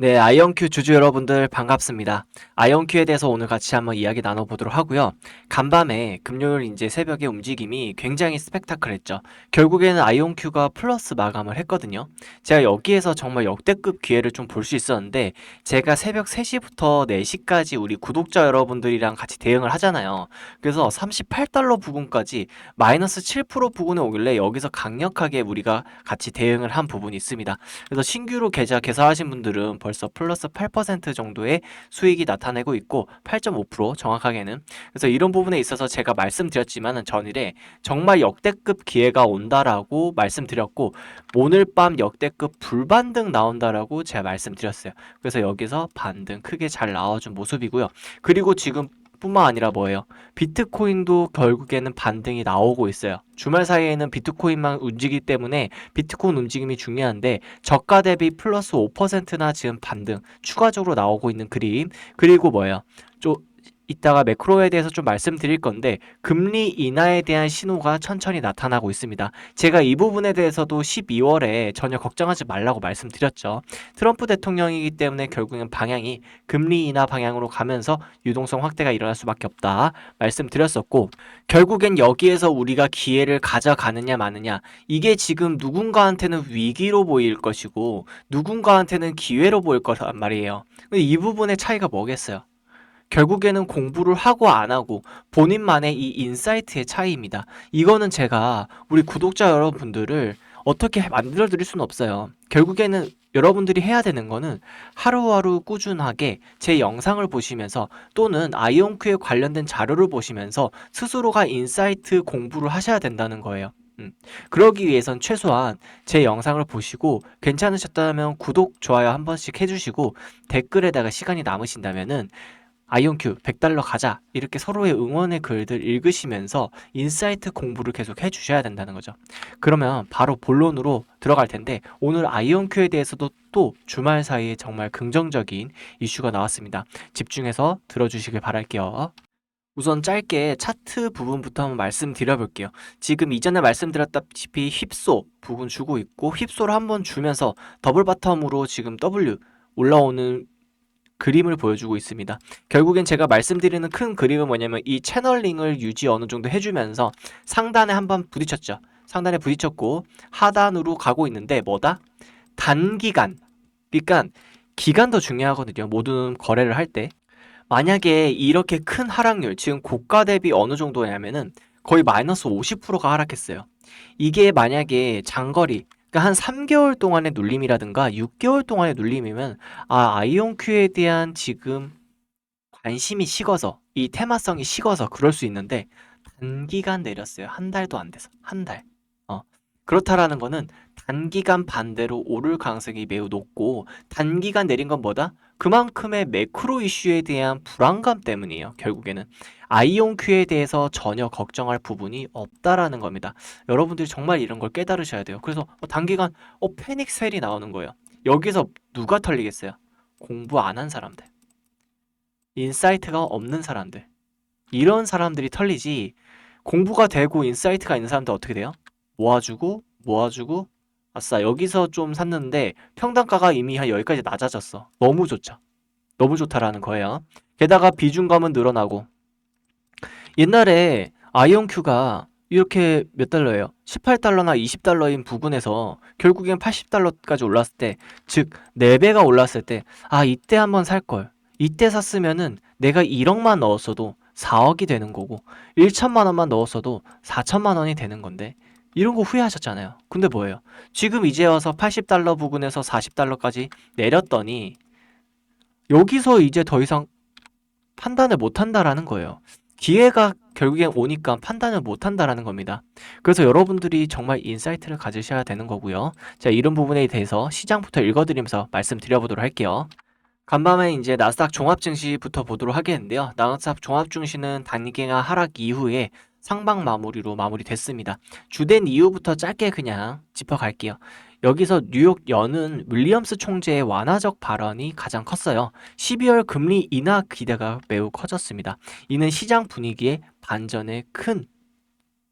네, 아이언큐 주주 여러분들 반갑습니다. 아이언큐에 대해서 오늘 같이 한번 이야기 나눠보도록 하고요. 간밤에 금요일 이제 새벽에 움직임이 굉장히 스펙타클했죠. 결국에는 아이언큐가 플러스 마감을 했거든요. 제가 여기에서 정말 역대급 기회를 좀 볼 수 있었는데 제가 새벽 3시부터 4시까지 우리 구독자 여러분들이랑 같이 대응을 하잖아요. 그래서 38달러 부근까지 마이너스 7% 부근에 오길래 여기서 강력하게 우리가 같이 대응을 한 부분이 있습니다. 그래서 신규로 계좌 개설하신 분들은 벌써 플러스 8% 정도의 수익이 나타내고 있고 8.5% 정확하게는. 그래서 이런 부분에 있어서 제가 말씀드렸지만은 전일에 정말 역대급 기회가 온다라고 말씀드렸고 오늘 밤 역대급 불반등 나온다라고 제가 말씀드렸어요. 그래서 여기서 반등 크게 잘 나와준 모습이고요. 그리고 지금 뿐만 아니라 뭐예요? 비트코인도 결국에는 반등이 나오고 있어요. 주말 사이에는 비트코인만 움직이기 때문에 비트코인 움직임이 중요한데 저가 대비 플러스 5%나 지금 반등 추가적으로 나오고 있는 그림. 그리고 뭐예요? 좀 이따가 매크로에 대해서 좀 말씀드릴 건데 금리 인하에 대한 신호가 천천히 나타나고 있습니다. 제가 이 부분에 대해서도 12월에 전혀 걱정하지 말라고 말씀드렸죠. 트럼프 대통령이기 때문에 결국엔 방향이 금리 인하 방향으로 가면서 유동성 확대가 일어날 수밖에 없다 말씀드렸었고, 결국엔 여기에서 우리가 기회를 가져가느냐 마느냐, 이게 지금 누군가한테는 위기로 보일 것이고 누군가한테는 기회로 보일 거란 말이에요. 근데 이 부분의 차이가 뭐겠어요? 결국에는 공부를 하고 안 하고 본인만의 이 인사이트의 차이입니다. 이거는 제가 우리 구독자 여러분들을 어떻게 만들어 드릴 수는 없어요. 결국에는 여러분들이 해야 되는 거는 하루하루 꾸준하게 제 영상을 보시면서 또는 아이온큐에 관련된 자료를 보시면서 스스로가 인사이트 공부를 하셔야 된다는 거예요. 그러기 위해선 최소한 제 영상을 보시고 괜찮으셨다면 구독, 좋아요 한 번씩 해주시고 댓글에다가 시간이 남으신다면은 아이온큐 100달러 가자 이렇게 서로의 응원의 글들 읽으시면서 인사이트 공부를 계속 해주셔야 된다는 거죠. 그러면 바로 본론으로 들어갈 텐데 오늘 아이온큐에 대해서도 또 주말 사이에 정말 긍정적인 이슈가 나왔습니다. 집중해서 들어주시길 바랄게요. 우선 짧게 차트 부분부터 한번 말씀드려볼게요. 지금 이전에 말씀드렸다시피 휩소 부분 주고 있고 휩소를 한번 주면서 더블 바텀으로 지금 W 올라오는 그림을 보여주고 있습니다. 결국엔 제가 말씀드리는 큰 그림은 뭐냐면 이 채널링을 유지 어느 정도 해주면서 상단에 한번 부딪혔죠. 상단에 부딪혔고 하단으로 가고 있는데 뭐다? 단기간. 그러니까 기간도 중요하거든요. 모든 거래를 할 때. 만약에 이렇게 큰 하락률, 지금 고가 대비 어느 정도냐면은 거의 마이너스 50%가 하락했어요. 이게 만약에 장거리, 그러니까 한 3개월 동안의 눌림이라든가 6개월 동안의 눌림이면 아이온큐에 대한 지금 관심이 식어서 이 테마성이 식어서 그럴 수 있는데 단기간 내렸어요. 한 달도 안 돼서. 한 달. 그렇다라는 거는 단기간 반대로 오를 가능성이 매우 높고 단기간 내린 건 뭐다? 그만큼의 매크로 이슈에 대한 불안감 때문이에요. 결국에는 아이온큐에 대해서 전혀 걱정할 부분이 없다라는 겁니다. 여러분들이 정말 이런 걸 깨달으셔야 돼요. 그래서 단기간 패닉 셀이 나오는 거예요. 여기서 누가 털리겠어요? 공부 안 한 사람들, 인사이트가 없는 사람들, 이런 사람들이 털리지. 공부가 되고 인사이트가 있는 사람들 어떻게 돼요? 모아주고 모아주고 아싸 여기서 좀 샀는데 평단가가 이미 한 여기까지 낮아졌어. 너무 좋죠. 너무 좋다라는 거예요. 게다가 비중감은 늘어나고 옛날에 아이온큐가 이렇게 몇 달러예요? 18달러나 20달러인 부근에서 결국엔 80달러까지 올랐을 때, 즉 4배가 올랐을 때 이때 한번 살걸. 이때 샀으면은 내가 1억만 넣었어도 4억이 되는 거고 1천만 원만 넣었어도 4천만 원이 되는 건데 이런 거 후회하셨잖아요. 근데 뭐예요? 지금 이제 와서 80달러 부근에서 40달러까지 내렸더니 여기서 이제 더 이상 판단을 못 한다라는 거예요. 기회가 결국엔 오니까 판단을 못 한다라는 겁니다. 그래서 여러분들이 정말 인사이트를 가지셔야 되는 거고요. 자, 이런 부분에 대해서 시장부터 읽어드리면서 말씀드려보도록 할게요. 간밤에 이제 나스닥 종합 증시부터 보도록 하겠는데요. 나스닥 종합 증시는 단기가 하락 이후에 상방 마무리로 마무리됐습니다. 주된 이유부터 짧게 그냥 짚어갈게요. 여기서 뉴욕 연은 윌리엄스 총재의 완화적 발언이 가장 컸어요. 12월 금리 인하 기대가 매우 커졌습니다. 이는 시장 분위기에 반전에 큰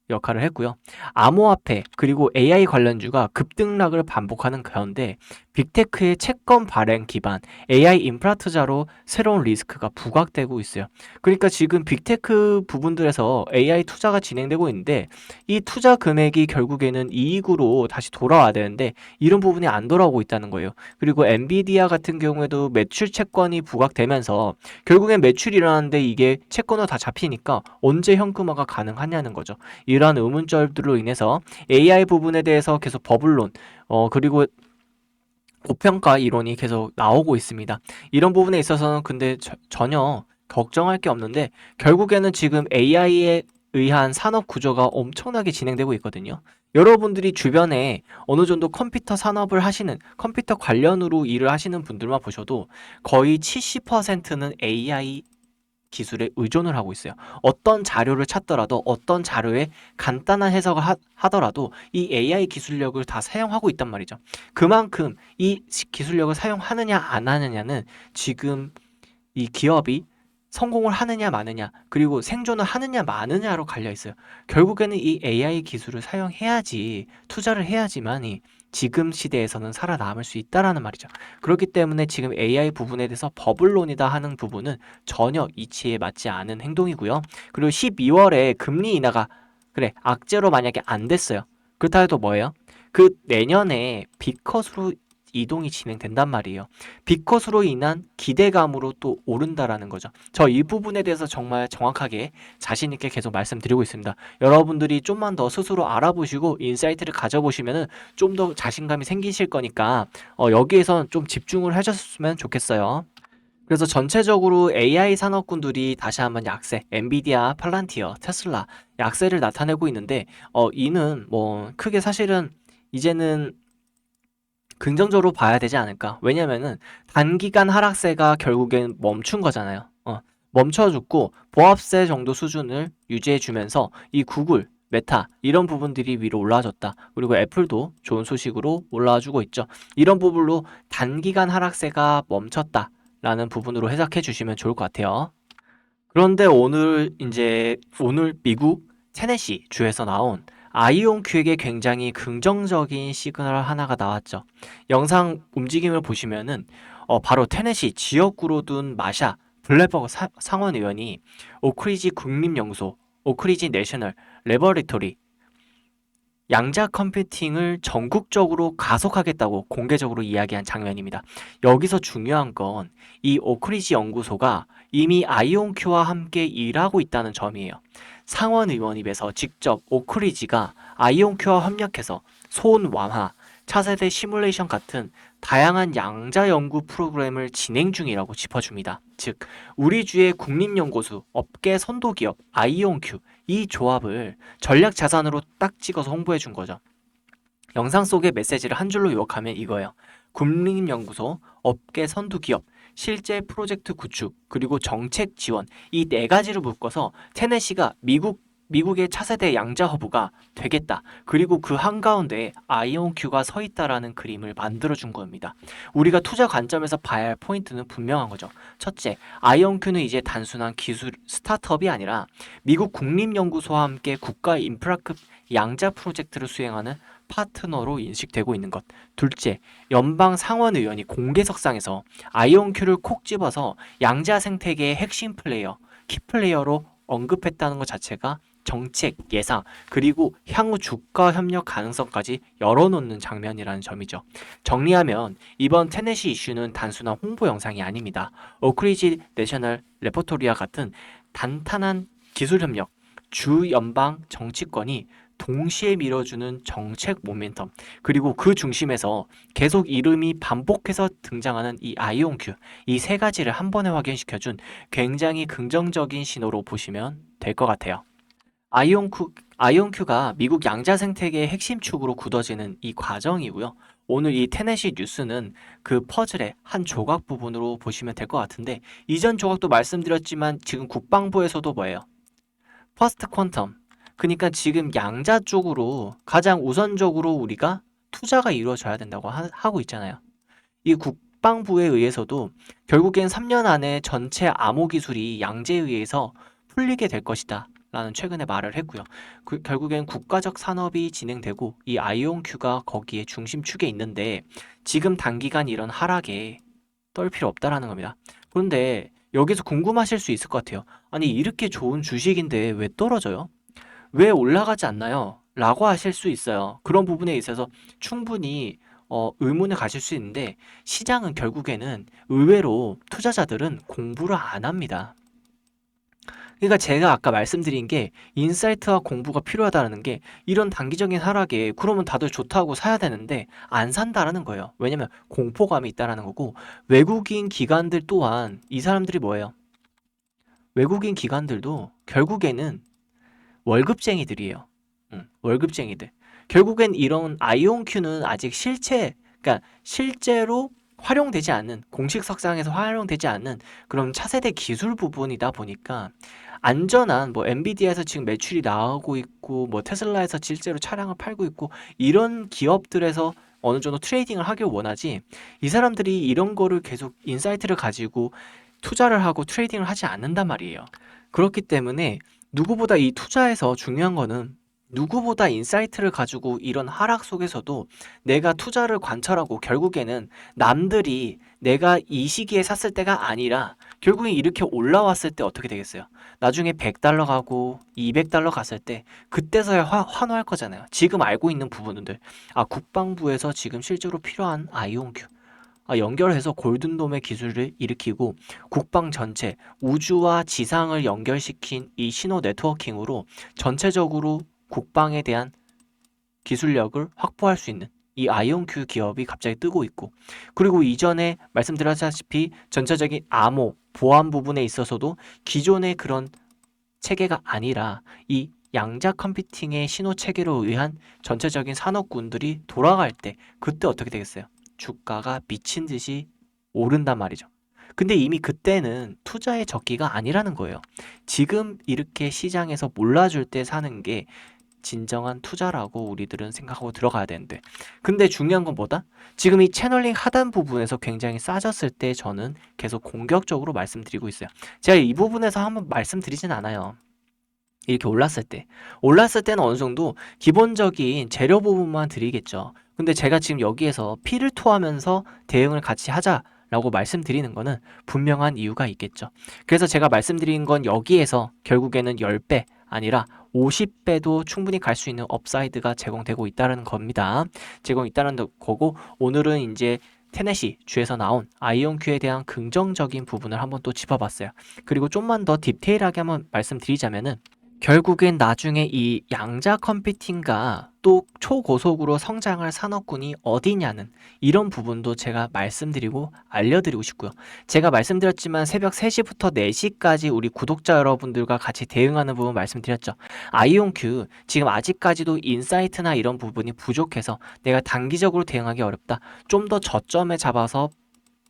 역할을 했고요. 암호화폐 그리고 AI 관련주가 급등락을 반복하는 가운데 빅테크의 채권 발행 기반 AI 인프라 투자로 새로운 리스크가 부각되고 있어요. 그러니까 지금 빅테크 부분들에서 AI 투자가 진행되고 있는데 이 투자 금액이 결국에는 이익으로 다시 돌아와야 되는데 이런 부분이 안 돌아오고 있다는 거예요. 그리고 엔비디아 같은 경우에도 매출 채권이 부각되면서 결국엔 매출이 일어나는데 이게 채권으로 다 잡히니까 언제 현금화가 가능하냐는 거죠. 이러한 의문점들로 인해서 AI 부분에 대해서 계속 버블론 그리고 고평가 이론이 계속 나오고 있습니다. 이런 부분에 있어서는 근데 전혀 걱정할 게 없는데 결국에는 지금 AI에 의한 산업 구조가 엄청나게 진행되고 있거든요. 여러분들이 주변에 어느 정도 컴퓨터 산업을 하시는 컴퓨터 관련으로 일을 하시는 분들만 보셔도 거의 70%는 AI 기술에 의존을 하고 있어요. 어떤 자료를 찾더라도 어떤 자료에 간단한 해석을 하더라도 이 AI 기술력을 다 사용하고 있단 말이죠. 그만큼 이 기술력을 사용하느냐 안 하느냐는 지금 이 기업이 성공을 하느냐 마느냐 그리고 생존을 하느냐 마느냐로 갈려 있어요. 결국에는 이 AI 기술을 사용해야지 투자를 해야지만이 지금 시대에서는 살아남을 수 있다라는 말이죠. 그렇기 때문에 지금 AI 부분에 대해서 버블론이다 하는 부분은 전혀 이치에 맞지 않은 행동이고요. 그리고 12월에 금리 인하가 그래 악재로 만약에 안 됐어요. 그렇다 해도 뭐예요? 그 내년에 B컷으로 이동이 진행된단 말이에요. B컷으로 인한 기대감으로 또 오른다라는 거죠. 저 이 부분에 대해서 정말 정확하게 자신 있게 계속 말씀드리고 있습니다. 여러분들이 좀만 더 스스로 알아보시고 인사이트를 가져보시면은 좀 더 자신감이 생기실 거니까 여기에선 좀 집중을 하셨으면 좋겠어요. 그래서 전체적으로 AI 산업군들이 다시 한번 약세, 엔비디아, 팔란티어, 테슬라 약세를 나타내고 있는데 이는 뭐 크게 사실은 이제는 긍정적으로 봐야 되지 않을까? 왜냐면은 단기간 하락세가 결국엔 멈춘 거잖아요. 멈춰줬고 보합세 정도 수준을 유지해주면서 이 구글, 메타 이런 부분들이 위로 올라와줬다. 그리고 애플도 좋은 소식으로 올라와주고 있죠. 이런 부분으로 단기간 하락세가 멈췄다라는 부분으로 해석해 주시면 좋을 것 같아요. 그런데 오늘 미국 테네시 주에서 나온 아이온큐에게 굉장히 긍정적인 시그널 하나가 나왔죠. 영상 움직임을 보시면은 바로 테네시 지역구로 둔 마샤 블랙버거 상원 의원이 오크리지 국립연구소, 오크리지 내셔널 레버리토리 양자 컴퓨팅을 전국적으로 가속하겠다고 공개적으로 이야기한 장면입니다. 여기서 중요한 건 이 오크리지 연구소가 이미 아이온큐와 함께 일하고 있다는 점이에요. 상원 의원 입에서 직접 오크리지가 아이온큐와 협력해서 소음 완화, 차세대 시뮬레이션 같은 다양한 양자 연구 프로그램을 진행 중이라고 짚어줍니다. 즉, 우리 주의 국립연구소, 업계 선도기업 아이온큐 이 조합을 전략 자산으로 딱 찍어서 홍보해 준 거죠. 영상 속의 메시지를 한 줄로 요약하면 이거예요. 국립연구소, 업계 선두기업, 실제 프로젝트 구축, 그리고 정책 지원 이 네 가지를 묶어서 테네시가 미국의 차세대 양자 허브가 되겠다. 그리고 그 한가운데에 아이온큐가 서 있다라는 그림을 만들어준 겁니다. 우리가 투자 관점에서 봐야 할 포인트는 분명한 거죠. 첫째, 아이온큐는 이제 단순한 기술 스타트업이 아니라 미국 국립연구소와 함께 국가 인프라급 양자 프로젝트를 수행하는 파트너로 인식되고 있는 것. 둘째, 연방 상원의원이 공개석상에서 아이온큐를 콕 집어서 양자 생태계의 핵심 플레이어, 키플레이어로 언급했다는 것 자체가 정책, 예상, 그리고 향후 주가 협력 가능성까지 열어놓는 장면이라는 점이죠. 정리하면 이번 테네시 이슈는 단순한 홍보 영상이 아닙니다. 오크리지 내셔널 레퍼토리와 같은 단단한 기술 협력, 주 연방 정치권이 동시에 밀어주는 정책 모멘텀, 그리고 그 중심에서 계속 이름이 반복해서 등장하는 이 아이온큐, 이 세 가지를 한 번에 확인시켜준 굉장히 긍정적인 신호로 보시면 될 것 같아요. 아이온큐가 미국 양자 생태계의 핵심 축으로 굳어지는 이 과정이고요. 오늘 이 테네시 뉴스는 그 퍼즐의 한 조각 부분으로 보시면 될 것 같은데, 이전 조각도 말씀드렸지만 지금 국방부에서도 뭐예요? 퍼스트 퀀텀. 그러니까 지금 양자 쪽으로 가장 우선적으로 우리가 투자가 이루어져야 된다고 하고 있잖아요. 이 국방부에 의해서도 결국엔 3년 안에 전체 암호 기술이 양제에 의해서 풀리게 될 것이다 라는 최근에 말을 했고요. 결국엔 국가적 산업이 진행되고 이 아이온큐가 거기에 중심축에 있는데 지금 단기간 이런 하락에 떨 필요 없다라는 겁니다. 그런데 여기서 궁금하실 수 있을 것 같아요. 아니 이렇게 좋은 주식인데 왜 떨어져요? 왜 올라가지 않나요? 라고 하실 수 있어요. 그런 부분에 있어서 충분히 의문을 가질 수 있는데 시장은 결국에는 의외로 투자자들은 공부를 안 합니다. 그러니까 제가 아까 말씀드린 게 인사이트와 공부가 필요하다는 게 이런 단기적인 하락에 그러면 다들 좋다고 사야 되는데 안 산다라는 거예요. 왜냐면 공포감이 있다라는 거고 외국인 기관들 또한 이 사람들이 뭐예요? 외국인 기관들도 결국에는 월급쟁이들이에요. 월급쟁이들. 결국엔 이런 아이온큐는 아직 그러니까 실제로 활용되지 않는, 공식 석상에서 활용되지 않는 그런 차세대 기술 부분이다 보니까 안전한 뭐 엔비디아에서 지금 매출이 나오고 있고 뭐 테슬라에서 실제로 차량을 팔고 있고 이런 기업들에서 어느 정도 트레이딩을 하길 원하지 이 사람들이 이런 거를 계속 인사이트를 가지고 투자를 하고 트레이딩을 하지 않는단 말이에요. 그렇기 때문에 누구보다 이 투자에서 중요한 거는 누구보다 인사이트를 가지고 이런 하락 속에서도 내가 투자를 관찰하고 결국에는 남들이 내가 이 시기에 샀을 때가 아니라 결국엔 이렇게 올라왔을 때 어떻게 되겠어요? 나중에 100달러 가고 200달러 갔을 때 그때서야 환호할 거잖아요. 지금 알고 있는 부분들. 아, 국방부에서 지금 실제로 필요한 아이온큐. 연결해서 골든돔의 기술을 일으키고 국방 전체, 우주와 지상을 연결시킨 이 신호 네트워킹으로 전체적으로 국방에 대한 기술력을 확보할 수 있는 이 아이온큐 기업이 갑자기 뜨고 있고 그리고 이전에 말씀드렸다시피 전체적인 암호, 보안 부분에 있어서도 기존의 그런 체계가 아니라 이 양자 컴퓨팅의 신호 체계로 의한 전체적인 산업군들이 돌아갈 때 그때 어떻게 되겠어요? 주가가 미친 듯이 오른단 말이죠. 근데 이미 그때는 투자의 적기가 아니라는 거예요. 지금 이렇게 시장에서 몰라줄 때 사는 게 진정한 투자라고 우리들은 생각하고 들어가야 되는데 근데 중요한 건 뭐다? 지금 이 채널링 하단 부분에서 굉장히 싸졌을 때 저는 계속 공격적으로 말씀드리고 있어요. 제가 이 부분에서 한번 말씀드리진 않아요. 이렇게 올랐을 때는 어느 정도 기본적인 재료 부분만 드리겠죠. 근데 제가 지금 여기에서 피를 토하면서 대응을 같이 하자라고 말씀드리는 거는 분명한 이유가 있겠죠. 그래서 제가 말씀드린 건 여기에서 결국에는 10배 아니라 50배도 충분히 갈 수 있는 업사이드가 제공되고 있다는 겁니다. 제공있다는 거고 오늘은 이제 테넷이 주에서 나온 아이온큐에 대한 긍정적인 부분을 한번 또 짚어봤어요. 그리고 좀만 더 디테일하게 한번 말씀드리자면은 결국엔 나중에 이 양자 컴퓨팅과 또 초고속으로 성장할 산업군이 어디냐는 이런 부분도 제가 말씀드리고 알려드리고 싶고요. 제가 말씀드렸지만 새벽 3시부터 4시까지 우리 구독자 여러분들과 같이 대응하는 부분 말씀드렸죠. 아이온큐 지금 아직까지도 인사이트나 이런 부분이 부족해서 내가 단기적으로 대응하기 어렵다. 좀 더 저점에 잡아서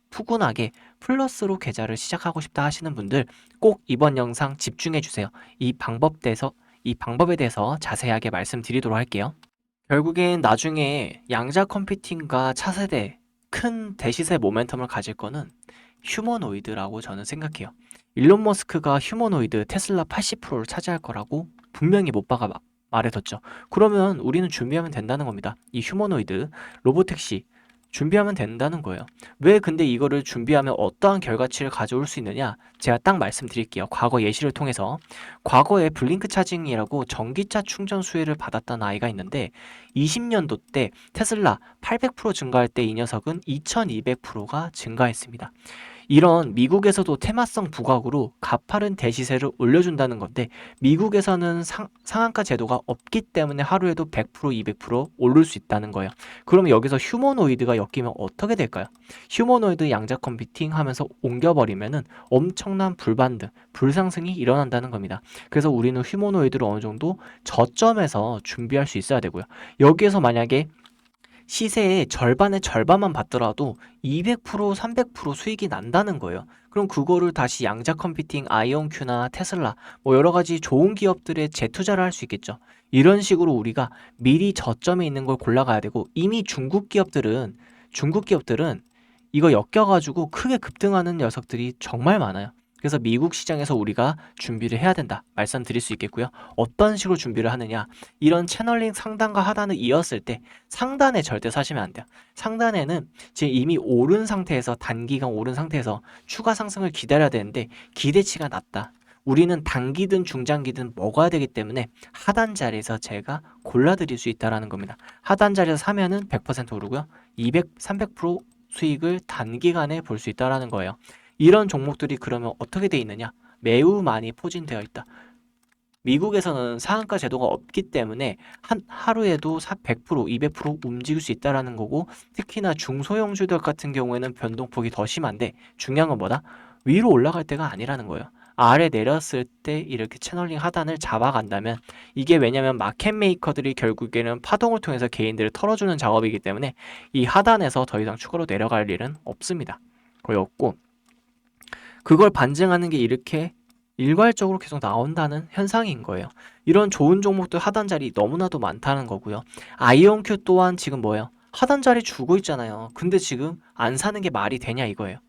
푸근하게 플러스로 계좌를 시작하고 싶다 하시는 분들 꼭 이번 영상 집중해 주세요. 이 방법에 대해서 자세하게 말씀드리도록 할게요. 결국엔 나중에 양자 컴퓨팅과 차세대 큰 대시세 모멘텀을 가질 거는 휴머노이드라고 저는 생각해요. 일론 머스크가 휴머노이드 테슬라 80%를 차지할 거라고 분명히 못 박아 말해뒀죠. 그러면 우리는 준비하면 된다는 겁니다. 이 휴머노이드 로보택시 준비하면 된다는 거예요. 왜 근데 이거를 준비하면 어떠한 결과치를 가져올 수 있느냐? 제가 딱 말씀드릴게요. 과거 예시를 통해서. 과거에 블링크 차징이라고 전기차 충전 수혜를 받았던 아이가 있는데 20년도 때 테슬라 800% 증가할 때 이 녀석은 2200%가 증가했습니다. 이런 미국에서도 테마성 부각으로 가파른 대시세를 올려준다는 건데 미국에서는 상한가 제도가 없기 때문에 하루에도 100% 200% 오를 수 있다는 거예요. 그러면 여기서 휴머노이드가 엮이면 어떻게 될까요? 휴머노이드 양자 컴퓨팅 하면서 옮겨버리면은 엄청난 불반등, 불상승이 일어난다는 겁니다. 그래서 우리는 휴머노이드를 어느 정도 저점에서 준비할 수 있어야 되고요. 여기에서 만약에 시세의 절반의 절반만 받더라도 200%, 300% 수익이 난다는 거예요. 그럼 그거를 다시 양자 컴퓨팅, 아이온큐나 테슬라 뭐 여러 가지 좋은 기업들에 재투자를 할 수 있겠죠. 이런 식으로 우리가 미리 저점에 있는 걸 골라가야 되고 이미 중국 기업들은 이거 엮여가지고 크게 급등하는 녀석들이 정말 많아요. 그래서 미국 시장에서 우리가 준비를 해야 된다 말씀드릴 수 있겠고요. 어떤 식으로 준비를 하느냐, 이런 채널링 상단과 하단을 이었을 때 상단에 절대 사시면 안 돼요. 상단에는 지금 이미 오른 상태에서, 단기간 오른 상태에서 추가 상승을 기다려야 되는데 기대치가 낮다. 우리는 단기든 중장기든 먹어야 되기 때문에 하단 자리에서 제가 골라드릴 수 있다는 겁니다. 하단 자리에서 사면은 100% 오르고요. 200, 300% 수익을 단기간에 볼 수 있다는 거예요. 이런 종목들이 그러면 어떻게 돼 있느냐? 매우 많이 포진되어 있다. 미국에서는 상한가 제도가 없기 때문에 하루에도 100%, 200% 움직일 수 있다는 거고, 특히나 중소형주들 같은 경우에는 변동폭이 더 심한데 중요한 건 뭐다? 위로 올라갈 때가 아니라는 거예요. 아래 내렸을 때 이렇게 채널링 하단을 잡아간다면, 이게 왜냐면 마켓 메이커들이 결국에는 파동을 통해서 개인들을 털어주는 작업이기 때문에 이 하단에서 더 이상 추가로 내려갈 일은 없습니다. 거의 없고, 그걸 반증하는 게 이렇게 일괄적으로 계속 나온다는 현상인 거예요. 이런 좋은 종목들 하단 자리 너무나도 많다는 거고요. 아이온큐 또한 지금 뭐예요? 하단 자리 주고 있잖아요. 근데 지금 안 사는 게 말이 되냐 이거예요.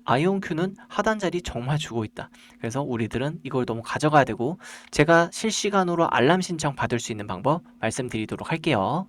아이온큐는 하단 자리 정말 주고 있다. 그래서 우리들은 이걸 너무 가져가야 되고, 제가 실시간으로 알람 신청 받을 수 있는 방법 말씀드리도록 할게요.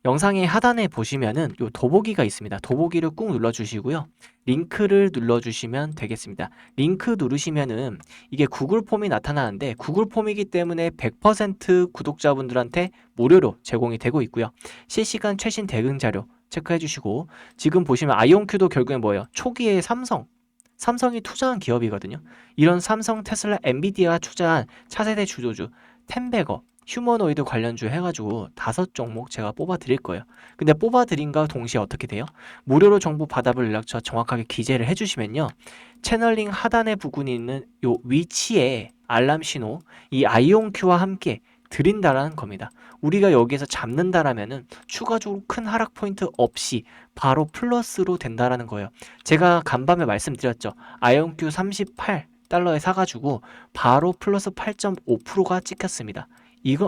영상의 하단에 보시면은 요 더보기가 있습니다. 더보기를 꾹 눌러주시고요. 링크를 눌러주시면 되겠습니다. 링크 누르시면은 이게 구글 폼이 나타나는데, 구글 폼이기 때문에 100% 구독자분들한테 무료로 제공이 되고 있고요. 실시간 최신 대응 자료 체크해 주시고, 지금 보시면 아이온큐도 결국엔 뭐예요? 초기에 삼성이 투자한 기업이거든요. 이런 삼성, 테슬라, 엔비디아가 투자한 차세대 주도주, 텐베거, 휴머노이드 관련주 해가지고 5종목 제가 뽑아 드릴 거예요. 근데 뽑아 드린과 동시에 어떻게 돼요? 무료로 정보 받아볼 연락처 정확하게 기재를 해주시면요, 채널링 하단에 부분이 있는 요 위치에 알람 신호, 이 아이온큐와 함께 드린다라는 겁니다. 우리가 여기에서 잡는다라면은 추가적으로 큰 하락 포인트 없이 바로 플러스로 된다라는 거예요. 제가 간밤에 말씀드렸죠. 아이온큐 38달러에 사가지고 바로 플러스 8.5%가 찍혔습니다.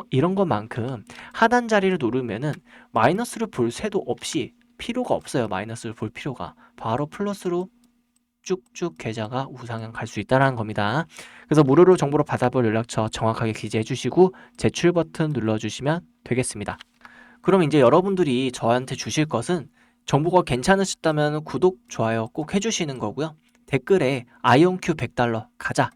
이런 것만큼 하단 자리를 누르면은 마이너스를 볼 새도 없이, 필요가 없어요. 마이너스를 볼 필요가. 바로 플러스로 쭉쭉 계좌가 우상향 갈 수 있다는 겁니다. 그래서 무료로 정보를 받아볼 연락처 정확하게 기재해 주시고 제출 버튼 눌러주시면 되겠습니다. 그럼 이제 여러분들이 저한테 주실 것은, 정보가 괜찮으셨다면 구독, 좋아요 꼭 해주시는 거고요. 댓글에 아이온큐 100달러 가자,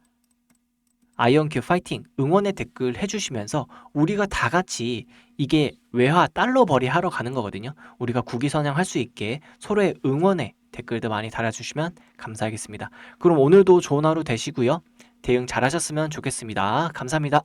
아이온큐 파이팅, 응원의 댓글 해주시면서 우리가 다 같이 이게 외화 달러 벌이 하러 가는 거거든요. 우리가 국위선양할 수 있게 서로의 응원의 댓글도 많이 달아주시면 감사하겠습니다. 그럼 오늘도 좋은 하루 되시고요. 대응 잘하셨으면 좋겠습니다. 감사합니다.